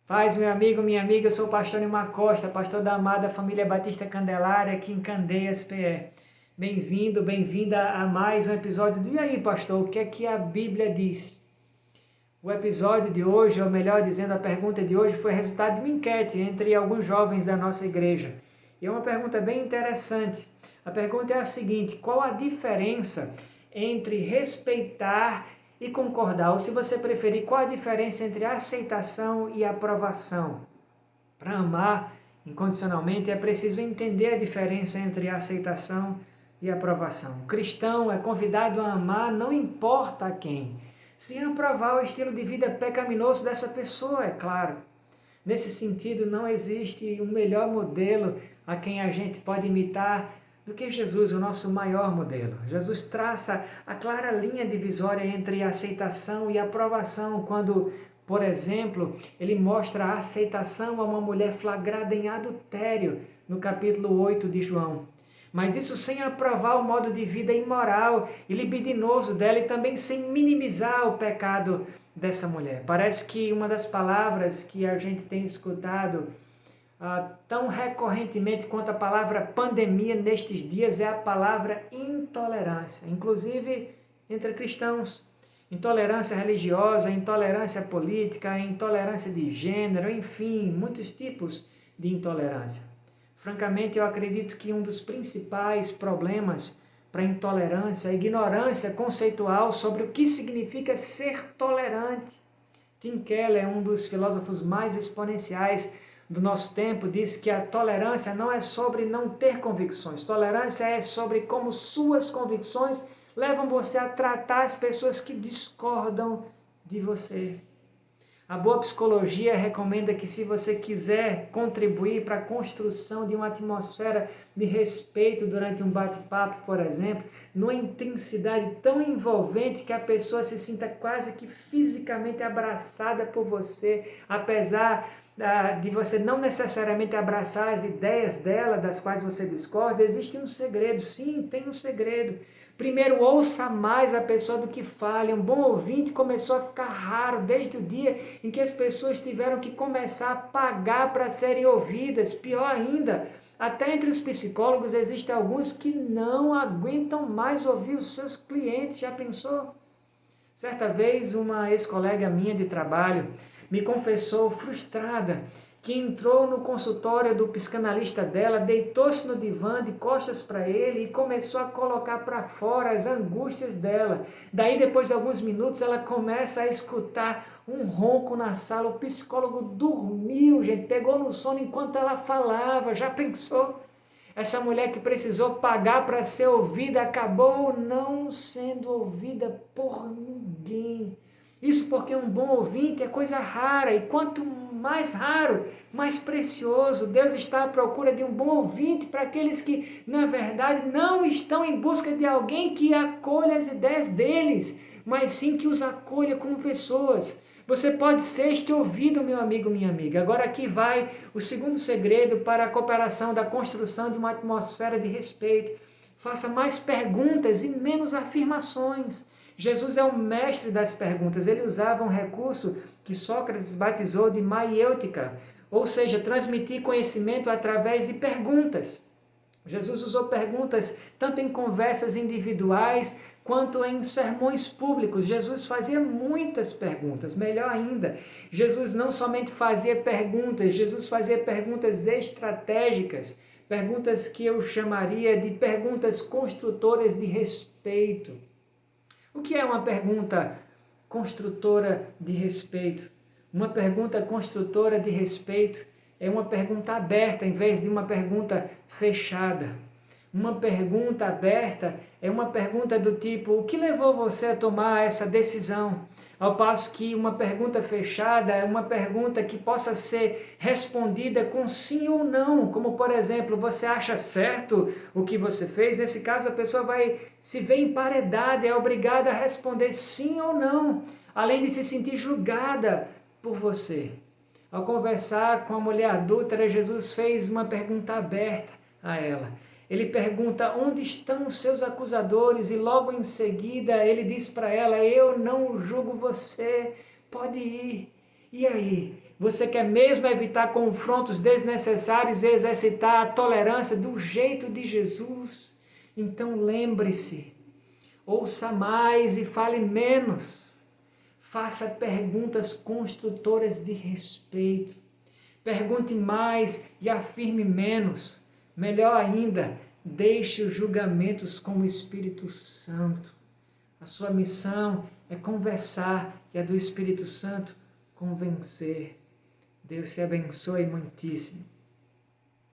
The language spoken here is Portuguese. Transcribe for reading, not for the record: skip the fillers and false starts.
Paz, meu amigo, minha amiga, eu sou o pastor Nilmar Costa, pastor da amada família Batista Candelária, aqui em Candeias, PE. Bem-vindo, bem-vinda a mais um episódio do E aí, pastor, o que é que a Bíblia diz? O episódio de hoje, ou melhor dizendo, a pergunta de hoje foi resultado de uma enquete entre alguns jovens da nossa igreja. E é uma pergunta bem interessante. A pergunta é a seguinte: qual a diferença entre respeitar e concordar? Ou se você preferir, qual a diferença entre aceitação e aprovação? Para amar incondicionalmente é preciso entender a diferença entre aceitação e aprovação. O cristão é convidado a amar não importa a quem, sem aprovar o estilo de vida pecaminoso dessa pessoa, é claro. Nesse sentido, não existe um melhor modelo a quem a gente pode imitar do que Jesus, o nosso maior modelo. Jesus traça a clara linha divisória entre aceitação e aprovação, quando, por exemplo, ele mostra a aceitação a uma mulher flagrada em adultério, no capítulo 8 de João. Mas isso sem aprovar o modo de vida imoral e libidinoso dela e também sem minimizar o pecado dessa mulher. Parece que uma das palavras que a gente tem escutado tão recorrentemente quanto a palavra pandemia nestes dias é a palavra intolerância, inclusive entre cristãos. Intolerância religiosa, intolerância política, intolerância de gênero, enfim, muitos tipos de intolerância. Francamente, eu acredito que um dos principais problemas para a intolerância é a ignorância conceitual sobre o que significa ser tolerante. Tim Keller, um dos filósofos mais exponenciais do nosso tempo, diz que a tolerância não é sobre não ter convicções. Tolerância é sobre como suas convicções levam você a tratar as pessoas que discordam de você. A boa psicologia recomenda que, se você quiser contribuir para a construção de uma atmosfera de respeito durante um bate-papo, por exemplo, numa intensidade tão envolvente que a pessoa se sinta quase que fisicamente abraçada por você, apesar de você não necessariamente abraçar as ideias dela, das quais você discorda, existe um segredo. Sim, tem um segredo. Primeiro, ouça mais a pessoa do que fale. Um bom ouvinte começou a ficar raro desde o dia em que as pessoas tiveram que começar a pagar para serem ouvidas. Pior ainda, até entre os psicólogos existem alguns que não aguentam mais ouvir os seus clientes. Já pensou? Certa vez, uma ex-colega minha de trabalho me confessou frustrada que entrou no consultório do psicanalista dela, deitou-se no divã de costas para ele e começou a colocar para fora as angústias dela. Daí, depois de alguns minutos, ela começa a escutar um ronco na sala. O psicólogo dormiu, gente, pegou no sono enquanto ela falava. Já pensou? Essa mulher que precisou pagar para ser ouvida acabou não sendo ouvida por ninguém. Isso porque um bom ouvinte é coisa rara, e quanto mais raro, mais precioso. Deus está à procura de um bom ouvinte para aqueles que, na verdade, não estão em busca de alguém que acolha as ideias deles, mas sim que os acolha como pessoas. Você pode ser este ouvido, meu amigo, minha amiga. Agora aqui vai o segundo segredo para a cooperação da construção de uma atmosfera de respeito. Faça mais perguntas e menos afirmações. Jesus é o mestre das perguntas. Ele usava um recurso que Sócrates batizou de maiêutica, ou seja, transmitir conhecimento através de perguntas. Jesus usou perguntas tanto em conversas individuais quanto em sermões públicos. Jesus fazia muitas perguntas. Melhor ainda, Jesus não somente fazia perguntas, Jesus fazia perguntas estratégicas, perguntas que eu chamaria de perguntas construtoras de respeito. O que é uma pergunta construtora de respeito? Uma pergunta construtora de respeito é uma pergunta aberta em vez de uma pergunta fechada. Uma pergunta aberta é uma pergunta do tipo: o que levou você a tomar essa decisão? Ao passo que uma pergunta fechada é uma pergunta que possa ser respondida com sim ou não, como por exemplo: você acha certo o que você fez? Nesse caso, a pessoa vai se ver emparedada, é obrigada a responder sim ou não, além de se sentir julgada por você. Ao conversar com a mulher adúltera, Jesus fez uma pergunta aberta a ela. Ele pergunta: onde estão os seus acusadores? E logo em seguida ele diz para ela: eu não julgo você, pode ir. E aí? Você quer mesmo evitar confrontos desnecessários e exercitar a tolerância do jeito de Jesus? Então lembre-se, ouça mais e fale menos. Faça perguntas construtoras de respeito. Pergunte mais e afirme menos. Melhor ainda, deixe os julgamentos com o Espírito Santo. A sua missão é conversar e a do Espírito Santo convencer. Deus te abençoe muitíssimo.